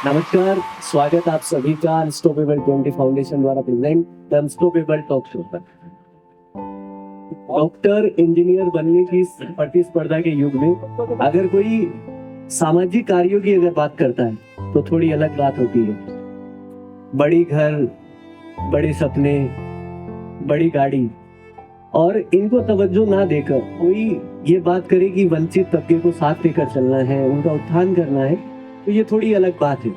नमस्कार, स्वागत आप सभी का अनस्टॉपेबल 20 फाउंडेशन द्वारा present the unstoppable talk show पर। डॉक्टर, इंजीनियर बनने की प्रतिस्पर्धा के युग में अगर कोई सामाजिक कार्यों की अगर बात करता है तो थोड़ी अलग बात होती है। बड़ी घर, बड़े सपने, बड़ी गाड़ी और इनको तवज्जो ना देकर कोई ये बात करे कि वंचित तबके को साथ लेकर चलना है, उनका उत्थान करना है, तो ये थोड़ी अलग बात है।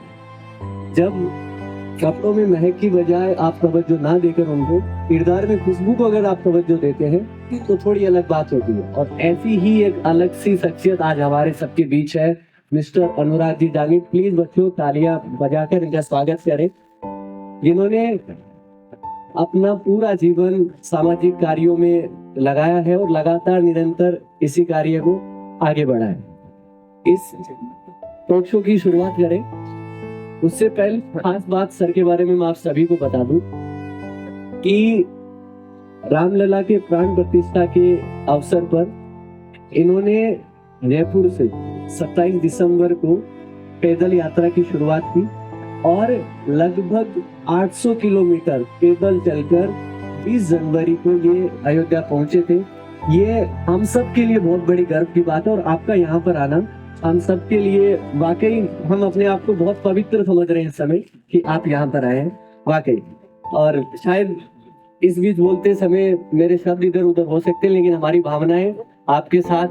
जब कपड़ों में महक की बजाय आप तवज्जो ना देकर उनको किरदार में खुशबू को अगर आप तवज्जो देते हैं तो थोड़ी अलग बात होती है। और ऐसी ही एक अलग सी शख्सियत आज हमारे सबके बीच है, मिस्टर अनुराग जी जानी। प्लीज बच्चों तालियां बजाकर इनका स्वागत करें, जिन्होंने अपना पूरा जीवन सामाजिक कार्यों में लगाया है और लगातार निरंतर इसी कार्य को आगे बढ़ाया है। इस टॉक शो की शुरुआत करें उससे पहले खास बात सर के बारे में मैं आप सभी को बता दूं कि रामलला के प्राण प्रतिष्ठा के अवसर पर इन्होंने जयपुर से 27 दिसंबर को पैदल यात्रा की शुरुआत की और लगभग 800 किलोमीटर पैदल चलकर 20 जनवरी को ये अयोध्या पहुंचे थे। ये हम सब के लिए बहुत बड़ी गर्व की बात है और आपका यहाँ पर आना हम सब के लिए वाकई, हम अपने आप को बहुत पवित्र समझ रहे हैं इस समय कि आप यहाँ पर आए हैं वाकई। और शायद इस बीच बोलते समय मेरे शब्द इधर उधर हो सकते हैं, लेकिन हमारी भावनाएं आपके साथ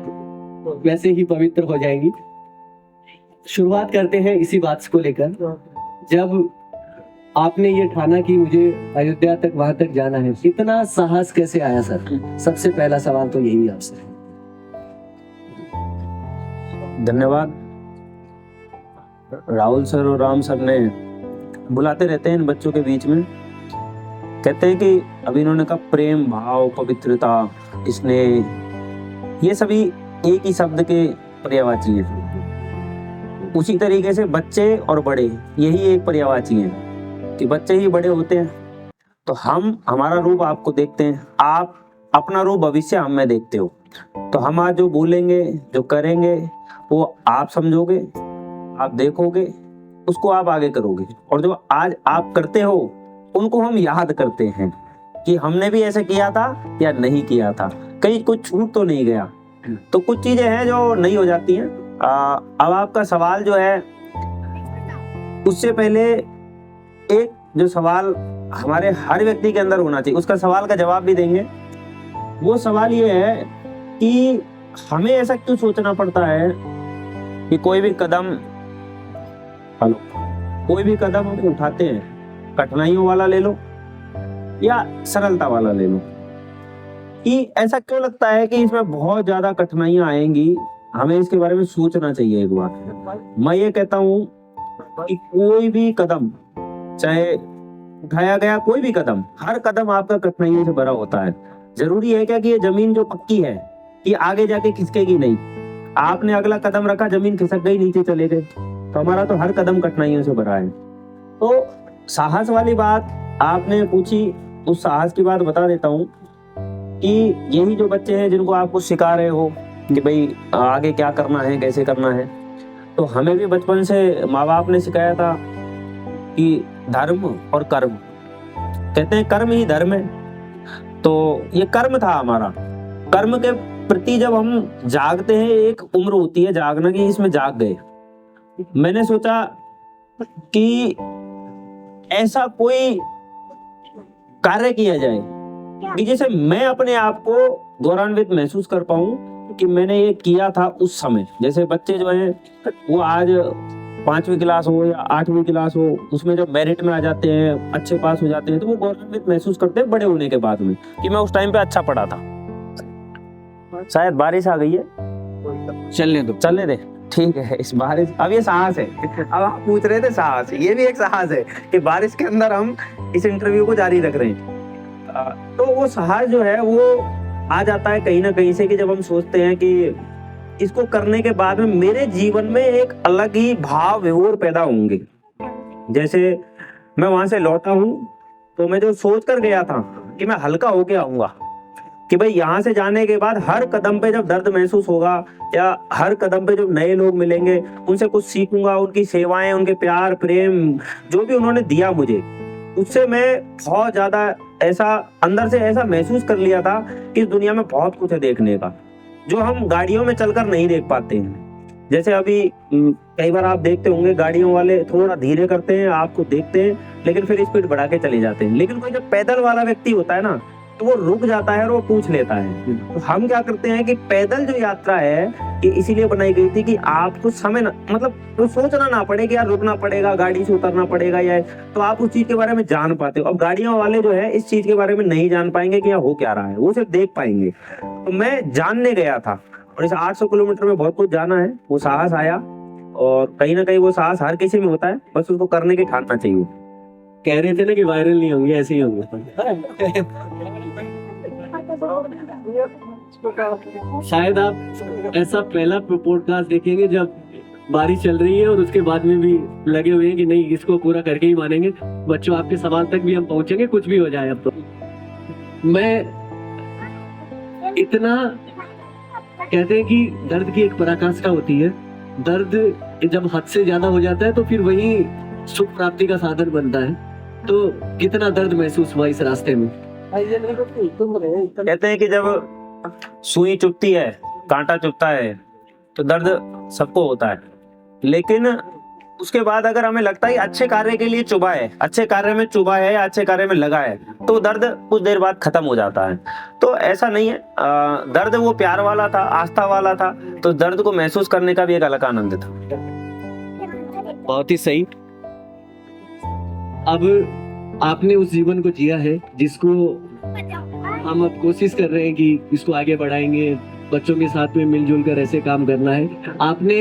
वैसे ही पवित्र हो जाएंगी। शुरुआत करते हैं इसी बात को लेकर। जब आपने ये ठाना कि मुझे अयोध्या तक वहां तक जाना है, इतना साहस कैसे आया सर? सबसे पहला सवाल तो यही आपसे। धन्यवाद। राहुल सर और राम सर ने बुलाते रहते हैं इन बच्चों के बीच में, कहते हैं कि अभी इन्होंने कहा प्रेम भाव, पवित्रता, स्नेह, ये सभी एक ही शब्द के पर्यायवाची हैं। उसी तरीके से बच्चे और बड़े यही एक पर्यायवाची हैं कि बच्चे ही बड़े होते हैं तो हम हमारा रूप आपको देखते हैं, आप अपना रूप भविष्य हम में देखते हो। तो हम आज जो बोलेंगे, जो करेंगे, वो आप समझोगे, आप देखोगे, उसको आप आगे करोगे। और जो आज आप करते हो उनको हम याद करते हैं कि हमने भी ऐसे किया था या नहीं किया था, कहीं कुछ छूट तो नहीं गया। तो कुछ चीजें हैं जो नहीं हो जाती हैं। अब आपका सवाल जो है, उससे पहले एक जो सवाल हमारे हर व्यक्ति के अंदर होना चाहिए, उसका सवाल का जवाब भी देंगे। वो सवाल ये है कि हमें ऐसा क्यों सोचना पड़ता है कि कोई भी कदम हम उठाते हैं, कठिनाइयों वाला ले लो या सरलता वाला ले लो, कि ऐसा क्यों लगता है कि इसमें बहुत ज्यादा कठिनाइयां आएंगी। हमें इसके बारे में सोचना चाहिए एक बार। मैं ये कहता हूं कि कोई भी कदम, चाहे उठाया गया कोई भी कदम, हर कदम आपका कठिनाइयों से भरा होता है। जरूरी है क्या कि ये जमीन जो पक्की है कि आगे जाके खिसकेगी नहीं। आपने अगला कदम रखा, जमीन खिसक गई, नीचे चले गए, तो हमारा तो हर कदम कठिनाइयों से भरा है। तो साहस वाली बात आपने पूछी, उस साहस की बात बता देता हूँ कि यही जो बच्चे हैं जिनको आप कुछ सिखा रहे हो कि भाई आगे क्या करना है, कैसे करना है, तो हमें भी बचपन से माँ बाप ने सिखाया था कि धर्म और कर्म, कहते हैं कर्म ही धर्म है। तो ये कर्म था हमारा। कर्म के प्रति जब हम जागते हैं, एक उम्र होती है जागना की, इसमें जाग गए। मैंने सोचा कि ऐसा कोई कार्य किया जाए कि जैसे मैं अपने आप को गौरवान्वित महसूस कर पाऊं कि मैंने ये किया था उस समय। जैसे बच्चे जो हैं वो आज 5वीं क्लास हो या 8वीं क्लास हो, उसमें जब मेरिट में आ जाते हैं, अच्छे पास हो जाते हैं, तो वो गौरवान्वित महसूस करते हैं बड़े होने के बाद में कि मैं उस टाइम पे अच्छा पढ़ा था। शायद बारिश आ गई है, चलने दे, ठीक है। इस बारिश, अब ये साहस है, अब आप पूछ रहे थे साहस, ये भी एक साहस है कि बारिश के अंदर हम इस इंटरव्यू को जारी रख रहे हैं। तो वो साहस जो है वो आ जाता है कहीं ना कहीं से कि जब हम सोचते हैं कि इसको करने के बाद में मेरे जीवन में एक अलग ही भाव विभोर पैदा होंगे। जैसे मैं वहां से लौटा हूं तो मैं जो सोच कर गया था कि मैं हल्का होके आऊंगा, कि भाई यहाँ से जाने के बाद हर कदम पे जब दर्द महसूस होगा या हर कदम पे जब नए लोग मिलेंगे उनसे कुछ सीखूंगा, उनकी सेवाएं, उनके प्यार प्रेम जो भी उन्होंने दिया मुझे, उससे मैं बहुत ज्यादा ऐसा अंदर से ऐसा महसूस कर लिया था कि इस दुनिया में बहुत कुछ है देखने का जो हम गाड़ियों में चलकर नहीं देख पाते हैं। जैसे अभी कई बार आप देखते होंगे गाड़ियों वाले थोड़ा धीरे करते हैं, आपको देखते हैं लेकिन फिर स्पीड बढ़ा के चले जाते हैं, लेकिन कोई जब पैदल वाला व्यक्ति होता है ना तो वो रुक जाता है और वो पूछ लेता है। तो हम क्या करते हैं कि पैदल जो यात्रा है ये इसीलिए बनाई गई थी कि आपको समय मतलब तो सोचना ना पड़े कि यार रुकना पड़ेगा, गाड़ी से उतरना पड़ेगा, या तो आप उस चीज के बारे में जान पाते हो। अब गाड़ियों वाले जो है इस चीज के बारे में नहीं जान पाएंगे कि यहाँ हो क्या रहा है, वो सिर्फ देख पाएंगे। तो मैं जानने गया था और इस 800 किलोमीटर में बहुत कुछ जाना है, वो साहस आया और कहीं ना कहीं वो साहस हर किसी में होता है, बस उसको करने की ठानना चाहिए। कह रहे थे ना कि वायरल नहीं होंगे, ऐसे ही होंगे। शायद आप ऐसा पहला पॉडकास्ट देखेंगे जब बारिश चल रही है और उसके बाद में भी लगे हुए हैं कि नहीं इसको पूरा करके ही मानेंगे। बच्चों आपके सवाल तक भी हम पहुंचेंगे, कुछ भी हो जाए। अब तो मैं इतना कहते हैं कि दर्द की एक पराकाष्ठा होती है, दर्द जब हद से ज्यादा हो जाता है तो फिर वही सुख प्राप्ति का साधन बनता है। तो कितना दर्द महसूस हुआ इस रास्ते में? कहते हैं कि जब सुई चुभती है, कांटा चुभता है तो दर्द सबको होता है, लेकिन उसके बाद अगर हमें लगता है कि अच्छे कार्य के लिए चुभा है, अच्छे कार्य में चुभा है या अच्छे कार्य में लगा है, तो दर्द कुछ देर बाद खत्म हो जाता है। तो ऐसा नहीं है, दर्द वो प्यार वाला था, आस्था वाला था, तो दर्द को महसूस करने का भी एक अलग आनंद था। बहुत ही सही। अब आपने उस जीवन को जिया है जिसको हम अब कोशिश कर रहे हैं कि इसको आगे बढ़ाएंगे, बच्चों के साथ में मिलजुल कर ऐसे काम करना है। आपने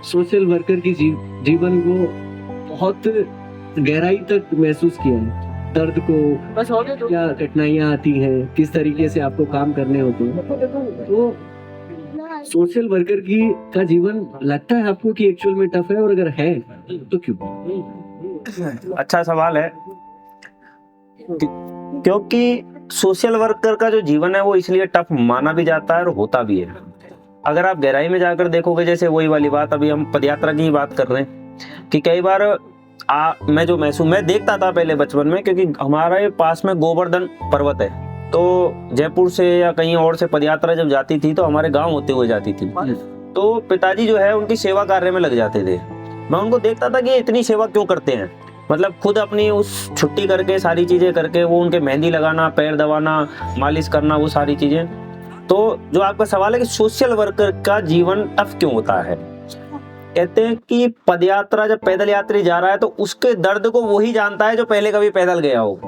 सोशल वर्कर की जीवन को बहुत गहराई तक महसूस किया है, दर्द को, क्या कठिनाइयां आती हैं, किस तरीके से आपको काम करने होते हैं। तो सोशल वर्कर का जीवन लगता है आपको कि एक्चुअल में टफ है, और अगर है तो क्यों? अच्छा सवाल है, क्योंकि सोशल वर्कर का जो जीवन है वो इसलिए टफ माना भी जाता है और होता भी है। अगर आप गहराई में जाकर देखोगे, जैसे वही वाली बात, अभी हम पदयात्रा की ही बात कर रहे हैं कि कई बार मैं देखता था पहले बचपन में, क्योंकि हमारे पास में गोवर्धन पर्वत है, तो जयपुर से या कहीं और से पदयात्रा जब जाती थी तो हमारे गांव होते हुए जाती थी। तो पिताजी जो है उनकी सेवा कार्य में लग जाते थे। मैं उनको देखता था कि इतनी सेवा क्यों करते हैं, मतलब खुद अपनी उस छुट्टी करके सारी चीजें करके, वो उनके मेहंदी लगाना, पैर दबाना, मालिश करना, वो सारी चीजें। तो जो आपका सवाल है कि सोशल वर्कर का जीवन टफ क्यों होता है, कहते हैं कि पदयात्रा जब पैदल यात्री जा रहा है तो उसके दर्द को वही जानता है जो पहले कभी पैदल गया हो।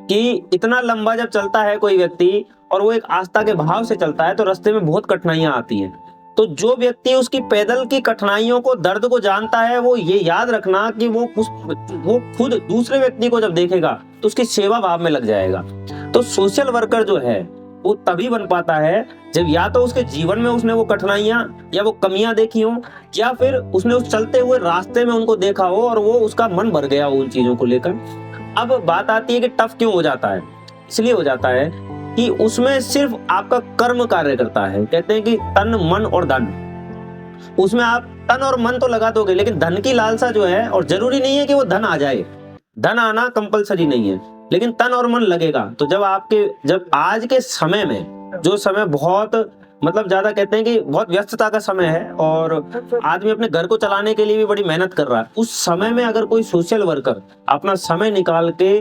कि इतना लंबा जब चलता है कोई व्यक्ति और वो एक आस्था के भाव से चलता है तो रास्ते में बहुत कठिनाइयां आती हैं। तो जो व्यक्ति उसकी पैदल की कठिनाइयों को, दर्द को जानता है, वो ये याद रखना कि वो खुद दूसरे व्यक्ति को जब देखेगा तो उसकी सेवा भाव में लग जाएगा। तो सोशल वर्कर जो है वो तभी बन पाता है जब या तो उसके जीवन में उसने वो कठिनाइयां या वो कमियां देखी हो, या फिर उसने उस चलते हुए रास्ते में उनको देखा हो और वो उसका मन भर गया हो उन चीजों को लेकर। अब बात आती है कि टफ क्यों हो जाता है। इसलिए हो जाता है कि उसमें सिर्फ आपका कर्म कार्य करता है। कहते हैं कि तन, मन और धन, उसमें आप तन और मन तो लगा दोगे, लेकिन धन की लालसा जो है, और जरूरी नहीं है कि वो धन आ जाए, धन आना कंपलसरी नहीं है, लेकिन तन और मन लगेगा। तो जब आज के समय में, जो समय बहुत मतलब ज्यादा कहते हैं कि बहुत व्यस्तता का समय है और आदमी अपने घर को चलाने के लिए भी बड़ी मेहनत कर रहा है, उस समय में अगर कोई सोशल वर्कर अपना समय निकाल के,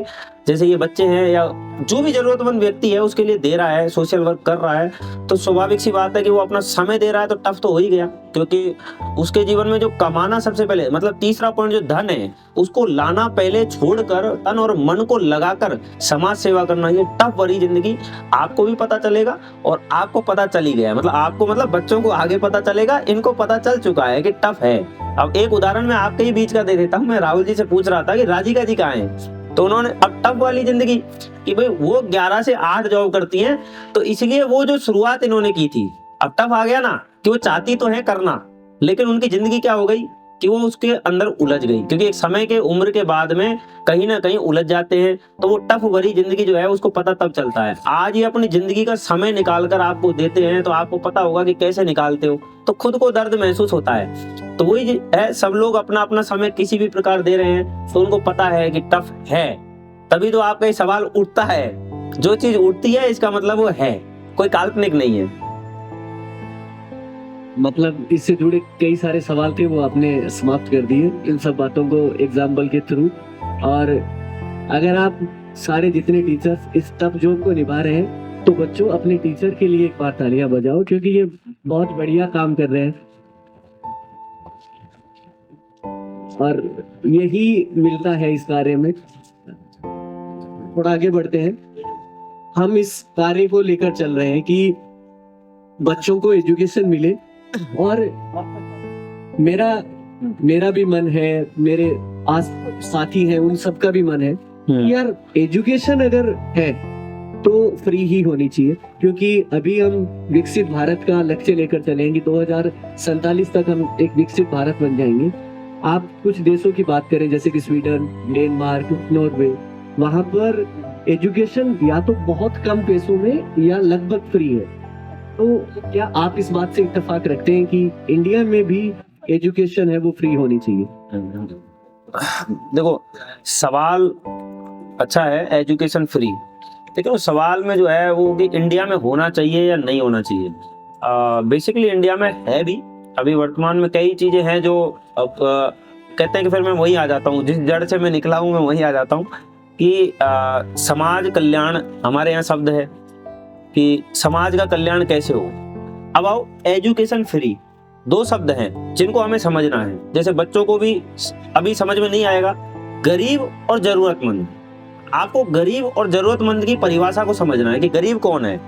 जैसे ये बच्चे हैं या जो भी जरूरतमंद व्यक्ति है उसके लिए दे रहा है, सोशल वर्क कर रहा है, तो स्वाभाविक सी बात है कि वो अपना समय दे रहा है, तो टफ तो हो ही गया। क्योंकि उसके जीवन में जो कमाना सबसे पहले, मतलब तीसरा पॉइंट जो धन है उसको लाना पहले छोड़कर तन और मन को लगाकर समाज सेवा करना, ये टफ भरी जिंदगी आपको भी पता चलेगा और आपको पता चली गया, मतलब बच्चों को आगे पता चलेगा, इनको पता चल चुका है कि टफ है। अब एक उदाहरण मैं आपके ही बीच का दे देता हूँ। मैं राहुल जी से पूछ रहा था कि राधिका जी कहाँ हैं, तो उन्होंने अब टफ वाली जिंदगी कि भाई वो 11 से 8 जॉब करती हैं, तो इसलिए वो जो शुरुआत इन्होंने की थी, अब टफ आ गया ना कि वो चाहती तो है करना, लेकिन उनकी जिंदगी क्या हो गई कि वो उसके अंदर उलझ गई, क्योंकि एक समय के उम्र के बाद में कहीं ना कहीं उलझ जाते हैं, तो वो टफ भरी जिंदगी जो है उसको पता तब चलता है। आज ये अपनी जिंदगी का समय निकाल कर आपको देते हैं, तो आपको पता होगा कि कैसे निकालते हो, तो खुद को दर्द महसूस होता है। तो वही है, सब लोग अपना अपना समय किसी भी प्रकार दे रहे हैं, तो उनको पता है कि टफ है, तभी तो आपका ये सवाल उठता है। जो चीज उठती है इसका मतलब वो है, कोई काल्पनिक नहीं है। मतलब इससे जुड़े कई सारे सवाल थे, वो आपने समाप्त कर दिए इन सब बातों को एग्जाम्पल के थ्रू। और अगर आप सारे जितने टीचर्स इस टफ जॉब को निभा रहे हैं, तो बच्चों अपने टीचर के लिए एक बार तालियां बजाओ, क्योंकि ये बहुत बढ़िया काम कर रहे हैं। और यही मिलता है इस कार्य में। थोड़ा आगे बढ़ते हैं। हम इस कार्य को लेकर चल रहे हैं कि बच्चों को एजुकेशन मिले, और मेरा भी मन है, मेरे आस साथी हैं उन सबका भी मन है कि यार एजुकेशन अगर है तो फ्री ही होनी चाहिए, क्योंकि अभी हम विकसित भारत का लक्ष्य लेकर चलेंगे। 2047 तक हम एक विकसित भारत बन जाएंगे। आप कुछ देशों की बात करें जैसे कि स्वीडन, डेनमार्क, नॉर्वे, वहां पर एजुकेशन या तो बहुत कम पैसों में या लगभग फ्री है। तो क्या आप इस बात से इत्तेफाक रखते हैं कि इंडिया में भी एजुकेशन है वो फ्री होनी चाहिए? देखो, सवाल अच्छा है, एजुकेशन फ्री, लेकिन उस सवाल में जो है वो कि इंडिया में होना चाहिए या नहीं होना चाहिए। बेसिकली इंडिया में है भी, अभी वर्तमान में कई चीजें हैं जो कहते हैं कि फिर मैं वही आ जाता हूँ, जिस जड़ से मैं निकला हूँ मैं वही आ जाता हूँ कि समाज कल्याण हमारे यहाँ शब्द है कि समाज का कल्याण कैसे हो। अब आओ, एजुकेशन फ्री, दो शब्द हैं जिनको हमें समझना है। जैसे बच्चों को भी अभी समझ में नहीं आएगा, गरीब और जरूरतमंद। आपको गरीब और जरूरतमंद की परिभाषा को समझना है कि गरीब कौन है।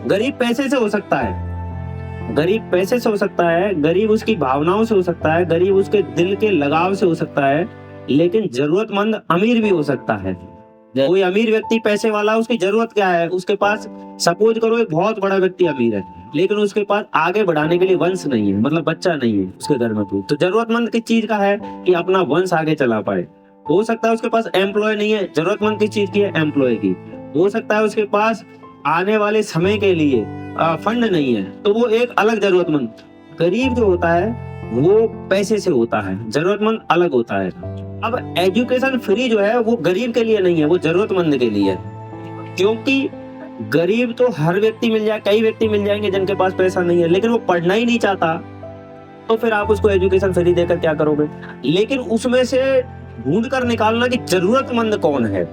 गरीब पैसे से हो सकता है, गरीब पैसे से हो सकता है, गरीब उसकी भावनाओं से हो सकता है, गरीब उसके दिल के लगाव से हो सकता है, लेकिन जरूरतमंद अमीर भी हो सकता है। कोई अमीर व्यक्ति पैसे वाला, उसकी जरूरत क्या है, उसके पास सपोज करो एक बहुत बड़ा व्यक्ति अमीर है, लेकिन उसके पास आगे बढ़ाने के लिए वंश नहीं है, मतलब बच्चा नहीं है उसके घर में, तो जरूरतमंद किस चीज का है कि अपना वंश आगे चला पाए। हो सकता है उसके पास एम्प्लॉय नहीं है, जरूरतमंद किस चीज की है, एम्प्लॉय की। हो सकता है उसके पास आने वाले समय के लिए फंड नहीं है, तो वो एक अलग जरूरतमंद। गरीब जो होता है वो पैसे से होता है, जरूरतमंद अलग होता है। अब एजुकेशन फ्री जो है वो गरीब के लिए नहीं है, वो जरूरतमंद के लिए है, क्योंकि गरीब तो हर व्यक्ति मिल जाए, कई व्यक्ति मिल जाएंगे जिनके पास पैसा नहीं है, लेकिन वो पढ़ना ही नहीं चाहता, तो फिर आप उसको एजुकेशन फ्री देकर क्या करोगे। लेकिन उसमें से ढूंढ कर निकालना कि जरूरतमंद कौन है।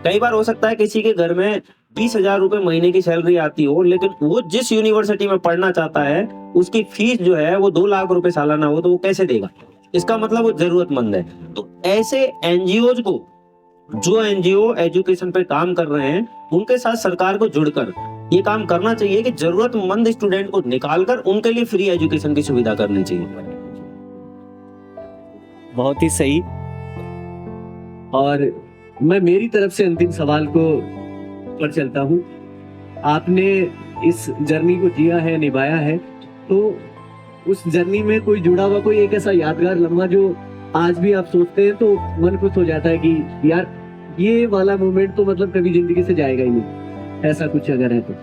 कई बार हो सकता है किसी के घर में 20,000 रुपए महीने की सैलरी आती हो, लेकिन वो जिस यूनिवर्सिटी में पढ़ना चाहता है उसकी फीस जो है वो 2 लाख रुपए सालाना हो, तो वो कैसे देगा। इसका मतलब वो जरूरतमंद है। तो ऐसे एनजीओज को, जो एनजीओ एजुकेशन पे काम कर रहे हैं, उनके साथ सरकार को जुड़कर ये काम करना चाहिए कि जरूरतमंद स्टूडेंट को निकालकर उनके लिए फ्री एजुकेशन की सुविधा करनी चाहिए। बहुत ही सही। और मैं मेरी तरफ से अंतिम सवाल को पर चलता हूँ। आपने इस जर्नी को जिया है, निभाया है, तो उस जर्नी में कोई जुड़ा हुआ कोई एक ऐसा यादगार लम्हा जो आज भी आप सोचते हैं तो मन खुश हो जाता है कि यार ये वाला मोमेंट तो मतलब कभी जिंदगी से जाएगा ही नहीं, ऐसा कुछ अगर है तो?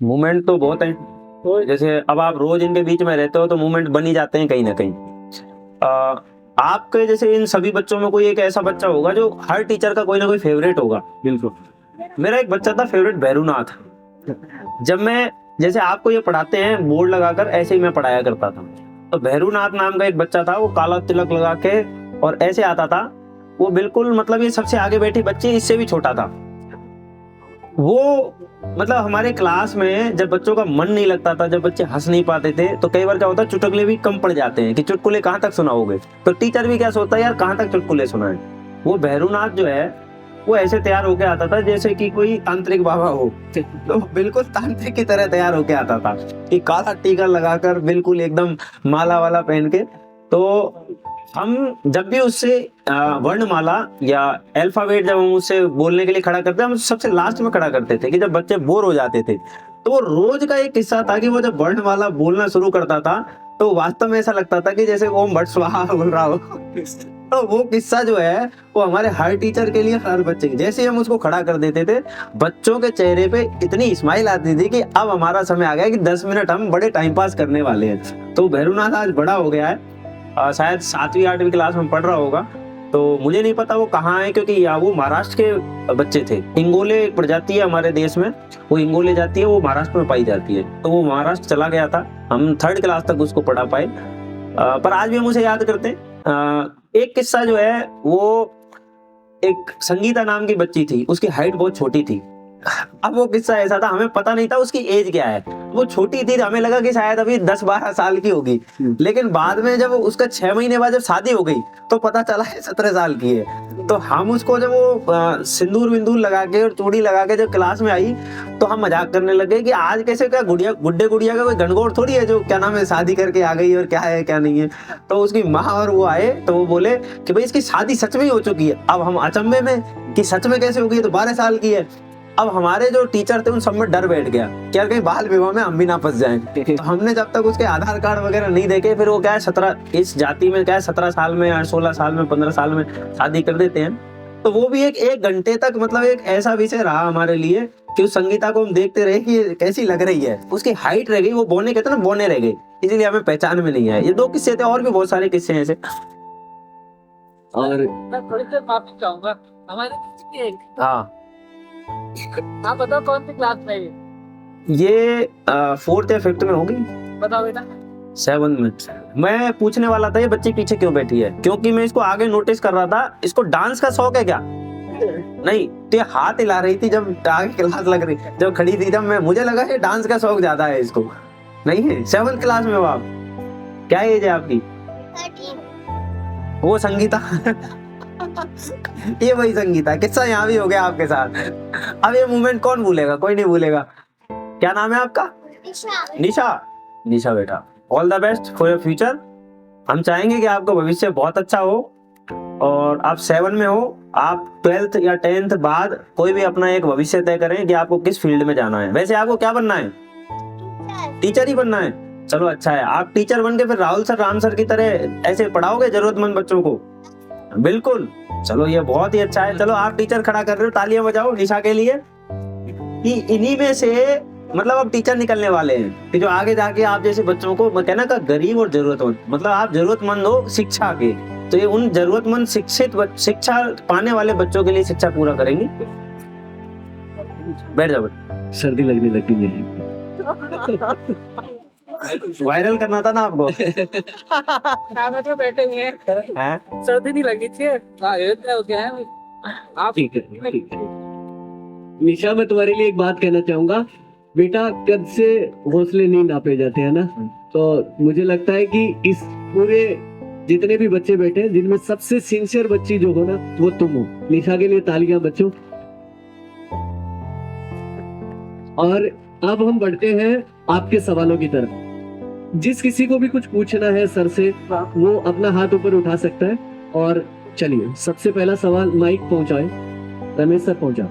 मोमेंट तो बहुत हैं, तो जैसे अब आप रोज इनके बीच में रहते हो तो मोमेंट बन ही जाते हैं कहीं ना कहीं। आपके जैसे इन सभी बच्चों में कोई एक ऐसा बच्चा होगा जो हर टीचर का कोई ना कोई फेवरेट होगा। बिल्कुल, मेरा एक बच्चा था फेवरेट, भैरूनाथ। जब मैं जैसे आपको ये पढ़ाते हैं बोर्ड लगाकर, ऐसे ही मैं पढ़ाया करता था। तो भैरूनाथ नाम का एक बच्चा था, वो काला तिलक लगा के और ऐसे आता था, वो बिल्कुल मतलब ये सबसे आगे बैठी बच्चे इससे भी छोटा था। वो मतलब हमारे क्लास में जब बच्चों का मन नहीं लगता था, जब बच्चे हंस नहीं पाते थे, तो कई बार क्या होता है चुटकुले भी कम पड़ जाते हैं कि चुटकुले कहाँ तक सुनाओगे, तो टीचर भी क्या सोचता है यार कहाँ तक चुटकुले सुनाए। वो भैरूनाथ जो है वो ऐसे तैयार होके आता था जैसे कि कोई तांत्रिक बाबा हो, तो बिल्कुल तांत्रिक की तरह तैयार होके आता था कि काला टीका लगाकर बिल्कुल एकदम माला वाला पहन के। तो हम जब भी उससे वर्णमाला या अल्फाबेट जब हम उससे बोलने के लिए खड़ा करते, हम सबसे लास्ट में खड़ा करते थे कि जब बच्चे बोर हो जाते थे, तो रोज का एक किस्सा था कि वो जब वर्णमाला बोलना शुरू करता था तो वास्तव में ऐसा लगता था कि जैसे ओम भट्ट स्वाहा बोल रहा हो। तो वो किस्सा जो है वो हमारे हर टीचर के लिए, हर बच्चे के, जैसे हम उसको खड़ा कर देते थे बच्चों के चेहरे पे इतनी स्माइल आती थी कि अब हमारा समय आ गया कि 10 मिनट हम बड़े टाइम पास करने वाले हैं। तो भैरूनाथ आज बड़ा हो गया है, शायद 7वीं 8वीं क्लास में पढ़ रहा होगा। तो मुझे नहीं पता वो कहाँ है, क्योंकि वो महाराष्ट्र के बच्चे थे। इंगोले एक प्रजाति है हमारे देश में, वो इंगोले जाती है, वो महाराष्ट्र में पाई जाती है। तो वो महाराष्ट्र चला गया था, हम 3rd क्लास तक उसको पढ़ा पाए, पर आज भी हम उसे याद करते हैं। एक किस्सा जो है वो एक संगीता नाम की बच्ची थी, उसकी हाइट बहुत छोटी थी। अब वो किस्सा ऐसा था, हमें पता नहीं था उसकी एज क्या है, वो छोटी थी, हमें लगा कि शायद अभी 10-12 साल की होगी, लेकिन बाद में जब उसका 6 महीने बाद जब शादी हो गई तो पता चला है 17 साल की है। तो हम उसको जब वो सिंदूर विंदूर लगा के और चूड़ी लगा के जब क्लास में आई तो हम मजाक करने लगे कि आज कैसे, क्या गुड़िया गुड्डे गुड़िया का कोई गणगौर थोड़ी है जो क्या नाम है शादी करके आ गई और क्या है क्या नहीं है। तो उसकी माँ और वो आए तो वो बोले कि भाई इसकी शादी सच में ही हो चुकी है। अब हम अचंभे में कि सच में कैसे हो गई, तो 12 साल की है। अब हमारे जो टीचर थे उन सब में डर बैठ गया कि यार कहीं बाल विवाह में हम भी ना फंस जाएं। तो हमने जब तक उसके आधार कार्ड वगैरह नहीं देखे, फिर वो क्या है 17 इस जाति में क्या है 17 साल में या 16 साल में 15 साल में शादी कर देते हैं। तो वो भी एक घंटे तक मतलब एक ऐसा विषय रहा हमारे लिए कि उस संगीता को हम देखते रहे कि ये कैसी लग रही है। उसकी हाइट रह गई, वो बोने कहते ना बोने रह गई, इसीलिए हमें पहचान में नहीं आया। ये 2 किस्से थे, और भी बहुत सारे किस्से हैं ऐसे। और मैं थोड़ी देर माफी चाहूंगा हमारे हाँ, आप बताओ कौन सी क्लास में है ये 4th या 5th में होगी, बताओ बेटा। 7 में। मैं पूछने वाला था ये बच्ची पीछे क्यों बैठी है, क्योंकि मैं इसको आगे नोटिस कर रहा था। इसको डांस का शौक है क्या? नहीं, तो ये हाथ हिला रही थी जब आगे क्लास लग रही, जब खड़ी थी तब मुझे लगा ये डांस का शौक ज्यादा है इसको। नहीं है, 7th क्लास में हो आप? क्या एज है आपकी? 13। वो संगीता ये वही संगीता, किस्सा यहाँ भी हो गया आपके साथ। अब ये मोमेंट कौन भूलेगा, कोई नहीं भूलेगा। क्या नाम है आपका? निशा। निशा बेटा, all the best for your future. हम चाहेंगे कि आपका भविष्य बहुत अच्छा हो और आप 7 में हो। आप 12th या 10th बाद कोई भी अपना एक भविष्य तय करें कि आपको किस फील्ड में जाना है। वैसे आपको क्या बनना है? टीचर ही बनना है। चलो अच्छा है, आप टीचर बन के फिर राहुल सर, राम सर की तरह ऐसे पढ़ाओगे जरूरतमंद बच्चों को? बिल्कुल, चलो ये बहुत ही अच्छा है। चलो आप टीचर खड़ा कर रहे हो, तालियां बजाओ निशा के लिए कि इन्हीं में से मतलब अब टीचर निकलने वाले हैं कि जो आगे जाके आप जैसे बच्चों को कहना का गरीब और जरूरतमंद, मतलब आप जरूरतमंद हो शिक्षा के, तो ये उन जरूरतमंद शिक्षा पाने वाले बच्चों के लिए शिक्षा पूरा करेंगी। बैठ जाओ, सर्दी लगने लगी है। वायरल करना था ना आपको। तो बैठे हुए हैं, सर्दी नहीं लगी थी। हो गया है आप। ठीक है, ठीक है। निशा, मैं तुम्हारे लिए एक बात कहना चाहूंगा बेटा, कद से हौसले नहीं नापे जाते हैं ना। तो मुझे लगता है कि इस पूरे जितने भी बच्चे बैठे हैं, जिनमें सबसे सिंसियर बच्ची जो हो ना वो तुम हो। निशा के लिए तालियां बच्चों। और अब हम बढ़ते हैं आपके सवालों की तरफ। जिस किसी को भी कुछ पूछना है सर से, वो अपना हाथ ऊपर उठा सकता है। और चलिए, सबसे पहला सवाल माइक पहुंचाए, रमेश सर पहुंचा।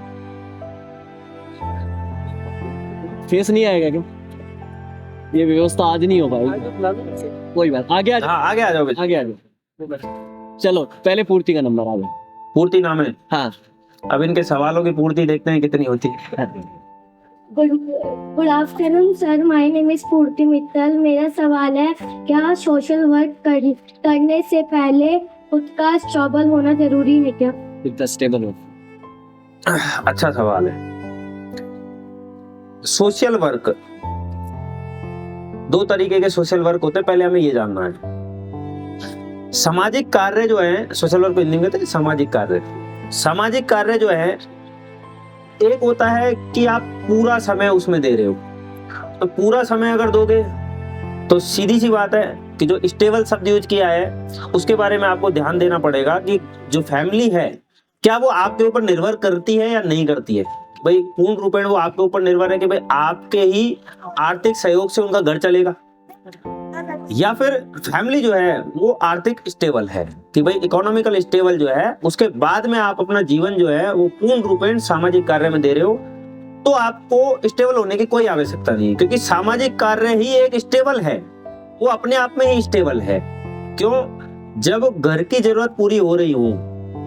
फेस नहीं आएगा क्या? ये व्यवस्था आज नहीं हो पाएगी, कोई बात। आगे आ जाओ, हाँ, आगे आ जाओ, आगे आ जाओ। चलो पहले पूर्ति का नंबर आ जाओ। पूर्ति नाम है। हाँ, अब इनके सवालों की पूर्ति देखते हैं कितनी होती है। Good afternoon sir, my name is पूर्ति मित्तल। मेरा सवाल है, क्या सोशल वर्क करने से पहले खुद का स्टेबल होना जरूरी है क्या? इतना स्टेबल हो। अच्छा सवाल है। सोशल वर्क, 2 तरीके के सोशल वर्क होते हैं, पहले हमें ये जानना है। सामाजिक कार्य जो है, सोशल वर्क को हिंदी में कहते हैं सामाजिक कार्य। सामाजिक कार्य जो है, एक होता है कि आप पूरा समय उसमें दे रहे हो, तो पूरा समय अगर दोगे तो सीधी सी बात है कि जो स्टेबल शब्द यूज किया है उसके बारे में आपको ध्यान देना पड़ेगा कि जो फैमिली है क्या वो आपके ऊपर निर्भर करती है या नहीं करती है। भाई पूर्ण रूपेण वो आपके ऊपर निर्भर है कि भाई आपके ही आर्थिक सहयोग से उनका घर चलेगा, या फिर फैमिली जो है वो आर्थिक स्टेबल है कि भाई इकोनॉमिकल स्टेबल जो है, उसके बाद में आप अपना जीवन जो है वो पूर्ण रूपेण सामाजिक कार्य में दे रहे हो, तो आपको स्टेबल होने की कोई आवश्यकता नहीं है, क्योंकि सामाजिक कार्य ही एक स्टेबल है। वो अपने आप में ही स्टेबल है। क्यों? जब घर की जरूरत पूरी हो रही हो,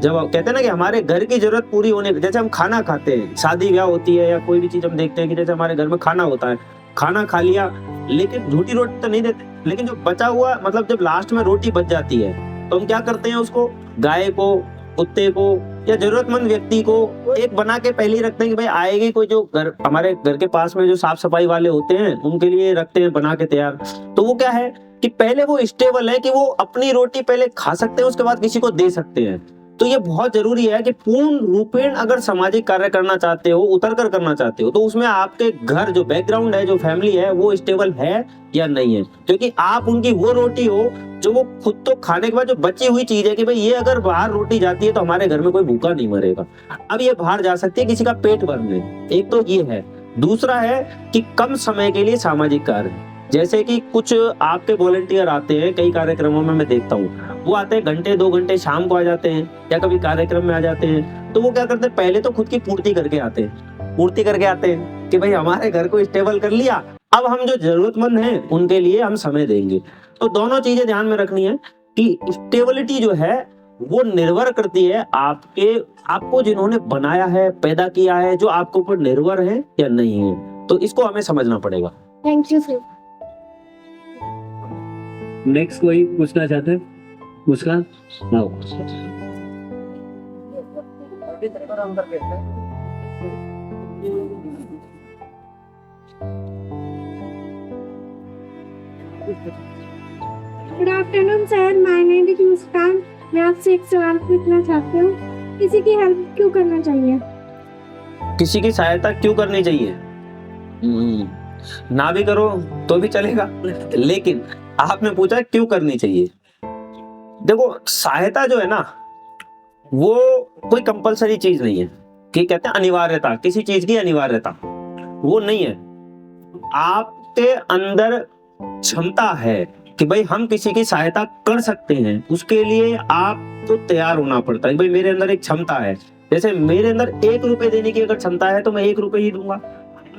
जब कहते हैं ना कि हमारे घर की जरूरत पूरी होने, जैसे हम खाना खाते हैं, शादी ब्याह होती है या कोई भी चीज हम देखते हैं कि जैसे हमारे घर में खाना होता है, खाना खा लिया लेकिन झूठी रोटी तो नहीं देते, लेकिन जो बचा हुआ मतलब जब लास्ट में रोटी बच जाती है तो हम क्या करते हैं, उसको गाय को, कुत्ते को या जरूरतमंद व्यक्ति को एक बना के पहले ही रखते हैं कि भाई आएगी कोई, जो घर हमारे घर के पास में जो साफ सफाई वाले होते हैं उनके लिए रखते हैं बना के तैयार। तो वो क्या है कि पहले वो स्टेबल है कि वो अपनी रोटी पहले खा सकते हैं, उसके बाद किसी को दे सकते हैं। तो ये बहुत जरूरी है कि पूर्ण रूपेण अगर सामाजिक कार्य करना चाहते हो, उतर कर करना चाहते हो, तो उसमें आपके घर जो बैकग्राउंड है, जो फैमिली है, वो स्टेबल है या नहीं है। क्योंकि आप उनकी वो रोटी हो जो वो खुद तो खाने के बाद जो बची हुई चीज है कि भाई ये अगर बाहर रोटी जाती है तो हमारे घर में कोई भूखा नहीं मरेगा। अब ये बाहर जा सकती है किसी का पेट भरने, एक तो ये है। दूसरा है कि कम समय के लिए सामाजिक कार्य, जैसे कि कुछ आपके वॉलंटियर आते हैं कई कार्यक्रमों में, मैं देखता हूँ वो आते हैं घंटे 2 घंटे शाम को आ जाते हैं या कभी कार्यक्रम में आ जाते हैं। तो वो क्या करते हैं, पहले तो खुद की पूर्ति करके आते हैं कि भाई हमारे घर को स्टेबल कर लिया, अब हम जो जरूरतमंद हैं उनके लिए हम समय देंगे। तो दोनों चीजें ध्यान में रखनी है कि स्टेबिलिटी जो है वो निर्भर करती है आपको जिन्होंने बनाया है, पैदा किया है, जो आपके ऊपर निर्भर है या नहीं है। तो इसको हमें समझना पड़ेगा। Thank you sir. नेक्स्ट कोई पूछना चाहते हैं? मुस्कान, आओ। Good afternoon sir, my name is Muskan. मैं आपसे एक सवाल पूछना चाहती हूँ, किसी की हेल्प क्यों करना चाहिए? किसी की सहायता क्यों करनी चाहिए? ना भी करो तो भी चलेगा, लेकिन आपने पूछा क्यों करनी चाहिए। देखो, सहायता जो है ना वो कोई कंपलसरी चीज नहीं है कि कहते हैं अनिवार्यता, किसी चीज की अनिवार्यता वो नहीं है। आपके अंदर क्षमता है कि भाई हम किसी की सहायता कर सकते हैं, उसके लिए आपको तैयार होना पड़ता है। भाई मेरे अंदर एक क्षमता है, जैसे मेरे अंदर 1 रुपए देने की अगर क्षमता है तो मैं 1 रुपए ही दूंगा।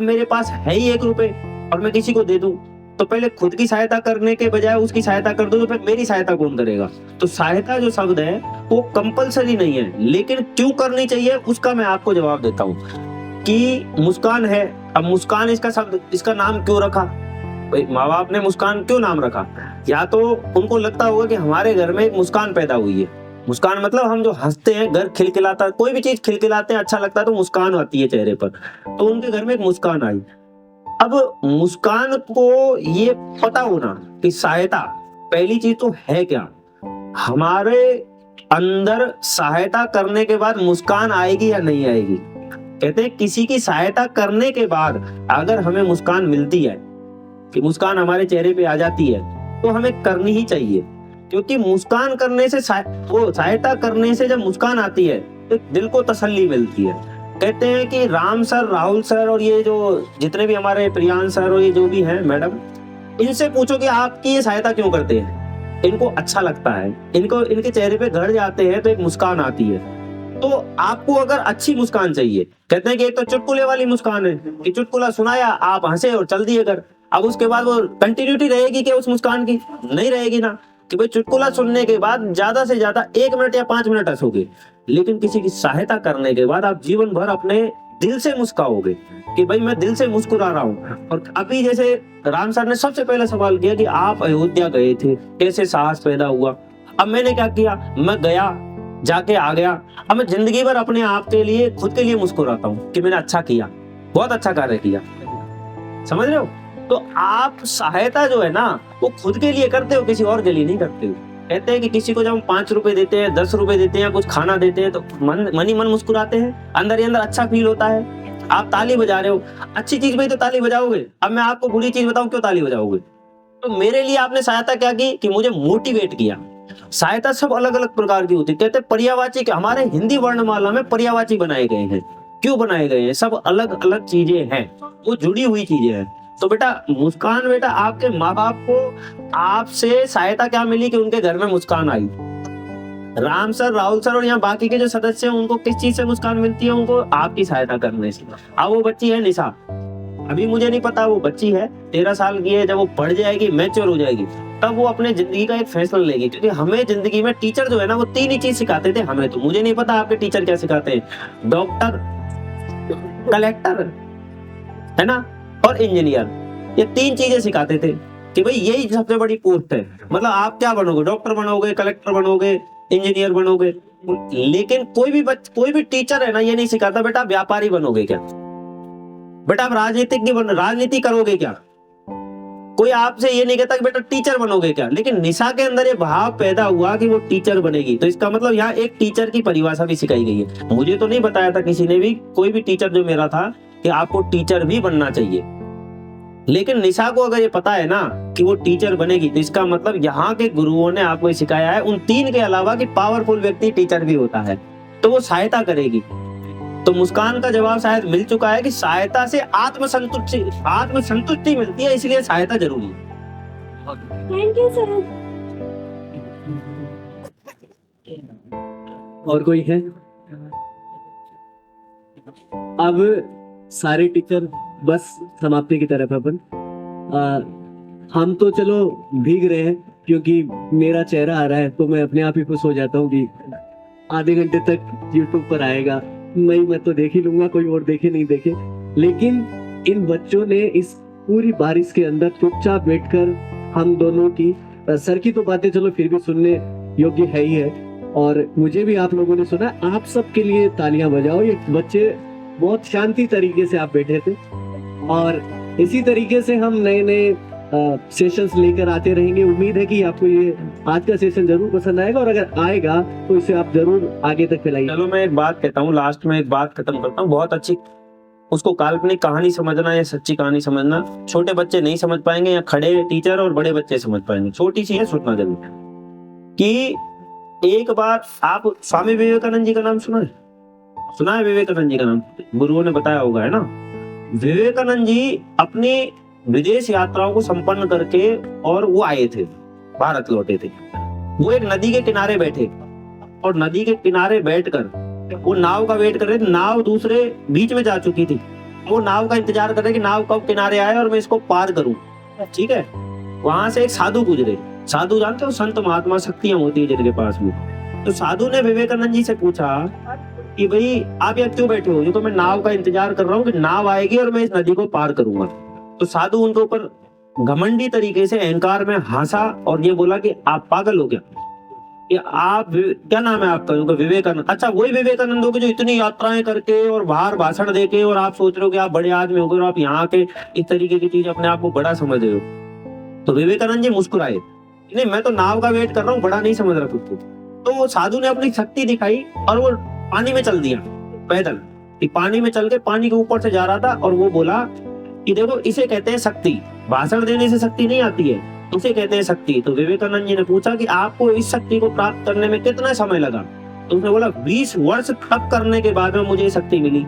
मेरे पास है ही 1 रुपए और मैं किसी को दे दूं तो पहले खुद की सहायता करने के बजाय उसकी सहायता कर दो तो फिर मेरी सहायता कौन करेगा। तो सहायता जो शब्द है वो कंपलसरी नहीं है, लेकिन क्यों करनी चाहिए उसका मैं आपको जवाब देता हूँ कि मुस्कान है। अब मुस्कान इसका शब्द, इसका नाम क्यों रखा? भाई माँ बाप ने मुस्कान क्यों नाम रखा? या तो उनको लगता होगा कि हमारे घर में एक मुस्कान पैदा हुई है। मुस्कान मतलब हम जो हंसते हैं, घर खिलखिलाता, कोई भी चीज खिलखिलाते हैं, अच्छा लगता है तो मुस्कान आती है चेहरे पर, तो उनके घर में एक मुस्कान आई। अब मुस्कान को ये पता होना कि सहायता पहली चीज तो है क्या, हमारे अंदर सहायता करने के बाद मुस्कान आएगी या नहीं आएगी। कहते हैं किसी की सहायता करने के बाद अगर हमें मुस्कान मिलती है, कि मुस्कान हमारे चेहरे पे आ जाती है, तो हमें करनी ही चाहिए। क्योंकि मुस्कान करने से वो सहायता करने से जब मुस्कान आती है तो दिल को तसल्ली मिलती है। कहते हैं कि राम सर, राहुल सर और ये जो जितने भी हमारे प्रियांश सर और ये जो भी हैं मैडम, इनसे पूछो कि आपकी ये सहायता क्यों करते हैं। इनको अच्छा लगता है, इनको इनके चेहरे पे घर जाते हैं तो एक मुस्कान आती है। तो आपको अगर अच्छी मुस्कान चाहिए, कहते हैं कि एक तो चुटकुले वाली मुस्कान है कि चुटकुला सुनाया, आप हंसे और चल दिए घर। अब उसके बाद वो कंटिन्यूटी रहेगी क्या उस मुस्कान की? नहीं रहेगी ना, कि भाई चुटकुला सुनने के बाद ज्यादा से ज्यादा 1 मिनट या 5 मिनट हंसोगे, लेकिन किसी की सहायता करने के बाद आप जीवन भर अपने दिल से मुस्कुराओगे कि भाई मैं दिल से मुस्कुरा रहा हूँ। और अभी जैसे राम सर ने सबसे पहले सवाल किया कि आप अयोध्या गए थे, कैसे साहस पैदा हुआ। अब मैंने क्या किया, मैं गया, जाके आ गया। अब मैं जिंदगी भर अपने आप के लिए, खुद के लिए मुस्कुराता हूँ कि मैंने अच्छा किया, बहुत अच्छा कार्य किया। समझ रहे हो? तो आप सहायता जो है ना वो खुद के लिए करते हो, किसी और के लिए नहीं करते हो। कहते हैं कि किसी को जब हम 5 रुपए देते हैं, 10 रुपए देते हैं, कुछ खाना देते हैं तो मन ही मन मुस्कुराते हैं, अंदर ही अंदर अच्छा फील होता है। आप ताली बजा रहे हो, अच्छी चीज में तो ताली बजाओगे। अब मैं आपको बुरी चीज बताऊं, क्यों ताली बजाओगे? तो मेरे लिए आपने सहायता क्या की कि मुझे मोटिवेट किया। सहायता सब अलग अलग प्रकार की होती है। कहते हैं पर्यायवाची, हमारे हिंदी वर्णमाला में पर्यायवाची बनाए गए हैं। क्यों बनाए गए हैं? सब अलग अलग चीजें हैं, वो जुड़ी हुई चीजें हैं। तो बेटा मुस्कान, बेटा आपके माँ बाप को आपसे सहायता क्या मिली कि उनके घर में मुस्कान आई। राम सर, राहुल सर और यहाँ बाकी के जो सदस्य हैं उनको किस चीज से मुस्कान मिलती है? उनको आपकी सहायता करने से। अब वो बच्ची है निशा, अभी मुझे नहीं पता, वो बच्ची है 13 साल की है, जब वो बढ़ जाएगी, मैच्योर हो जाएगी, तब वो अपने जिंदगी का एक फैसला लेगी। क्योंकि हमें जिंदगी में टीचर जो है ना, वो 3 ही चीज सिखाते थे हमें। तो मुझे नहीं पता आपके टीचर क्या सिखाते हैं। डॉक्टर, कलेक्टर, है ना, और इंजीनियर, ये 3 चीजें सिखाते थे कि भाई यही सबसे बड़ी पोस्ट है। मतलब आप क्या बनोगे, डॉक्टर बनोगे, कलेक्टर बनोगे, इंजीनियर बनोगे। लेकिन कोई भी टीचर है ना, ये नहीं सिखाता बेटा व्यापारी बनोगे क्या, बेटा आप राजनीति करोगे क्या। कोई आपसे ये नहीं कहता कि बेटा टीचर बनोगे क्या। लेकिन निशा के अंदर ये भाव पैदा हुआ कि वो टीचर बनेगी। तो इसका मतलब यहाँ एक टीचर की परिभाषा भी सिखाई गई है। मुझे तो नहीं बताया था किसी ने भी, कोई भी टीचर जो मेरा था, कि आपको टीचर भी बनना चाहिए। लेकिन निशा को अगर ये पता है ना कि वो टीचर बनेगी, तो इसका मतलब यहाँ के गुरुओं ने आपको सिखाया है उन 3 के अलावा कि पावरफुल व्यक्ति टीचर भी होता है, तो वो सहायता करेगी। तो मुस्कान का जवाब शायद मिल चुका है कि सहायता से आत्मसंतुष्टि मिलती है, इसलिए सहायता जरूरी है। Thank you sir. और कोई है? अब सारे टीचर बस समाप्ति की तरफ अपन। हम तो चलो भीग रहे हैं, क्योंकि मेरा चेहरा आ रहा है, तो मैं अपने आप ही खुश हो जाता हूँ कि आधे घंटे तक यूट्यूब पर आएगा। मैं तो देख ही लूंगा, कोई और देखे नहीं देखे। लेकिन इन बच्चों ने इस पूरी बारिश के अंदर चुपचाप बैठकर हम दोनों की सर की तो बातें चलो फिर भी सुनने योग्य है ही है, और मुझे भी आप लोगों ने सुना। आप सबके लिए तालियां बजाओ। ये बच्चे बहुत शांति तरीके से आप बैठे थे, और इसी तरीके से हम नए नए सेशंस लेकर आते रहेंगे। उम्मीद है कि आपको ये आज का सेशन जरूर पसंद आएगा, और अगर आएगा तो इसे आप जरूर आगे तक फैलाइए। चलो मैं एक बात कहता हूँ, लास्ट में एक बात खत्म करता हूँ। बहुत अच्छी, उसको काल्पनिक कहानी समझना या सच्ची कहानी समझना छोटे बच्चे नहीं समझ पाएंगे, या खड़े टीचर और बड़े बच्चे समझ पाएंगे। छोटी सी है, सुनना जरूर। कि एक बार, आप स्वामी विवेकानंद जी का नाम सुना है? सुना है विवेकानंद जी का नाम? गुरुओं ने बताया होगा, है ना। विवेकानंद जी अपनी विदेश यात्राओं को संपन्न करके और वो आए थे, भारत लौटे थे। वो एक नदी के किनारे बैठे, और नदी के किनारे बैठकर वो नाव का वेट कर रहे थे। नाव दूसरे बीच में जा चुकी थी, वो नाव का इंतजार कर रहे कि नाव कब किनारे आए और मैं इसको पार करूं। ठीक है, वहां से एक साधु गुजरे। साधु जानते हो, संत महात्मा, शक्तियां होती है जिनके पास में। तो साधु ने विवेकानंद जी से पूछा कि भाई आप यहाँ क्यों बैठे हो? जो तो मैं नाव का इंतजार कर रहा हूँ कि नाव आएगी और मैं इस नदी को पार करूंगा। तो साधु उनके ऊपर घमंडी तरीके से अहंकार में हंसा और ये बोला कि आप पागल हो क्या? कि आप, क्या नाम है आपका? विवेकानंद। अच्छा, वही विवेकानंद हो जो इतनी यात्राएं करके और बाहर भाषण देके, और आप सोच रहे हो कि आप बड़े आदमी हो गए और आप यहाँ के इस तरीके की चीज अपने आप को बड़ा समझ रहे हो। तो विवेकानंद जी मुस्कुराए, नहीं मैं तो नाव का वेट कर रहा हूँ, बड़ा नहीं समझ रहा खुद को। तो वो साधु ने अपनी शक्ति दिखाई और वो पानी में चल दिया पैदल। पानी में चल के पानी के ऊपर से जा रहा था, और वो बोला कि देखो इसे कहते हैं शक्ति। भाषण देने से शक्ति नहीं आती है, उसे कहते हैं शक्ति। तो विवेकानंद जी ने पूछा कि आपको इस शक्ति को प्राप्त करने में कितना समय लगा? तो उसने बोला 20 वर्ष तप करने के बाद में मुझे शक्ति मिली।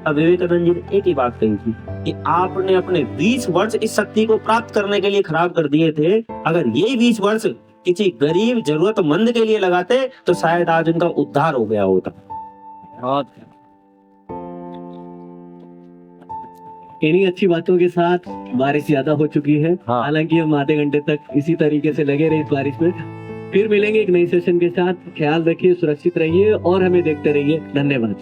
अब विवेकानंद जी ने एक ही बात कही थी कि आपने अपने 20 वर्ष इस शक्ति को प्राप्त करने के लिए खराब कर दिए थे। अगर यही 20 वर्ष किसी गरीब जरूरतमंद के लिए लगाते तो शायद आज उनका उद्धार हो गया होता। इन्हीं अच्छी बातों के साथ बारिश ज्यादा हो चुकी है। हाँ। हालांकि हम आधे घंटे तक इसी तरीके से लगे रहे इस बारिश में। फिर मिलेंगे एक नई सेशन के साथ। ख्याल रखिए, सुरक्षित रहिए और हमें देखते रहिए। धन्यवाद।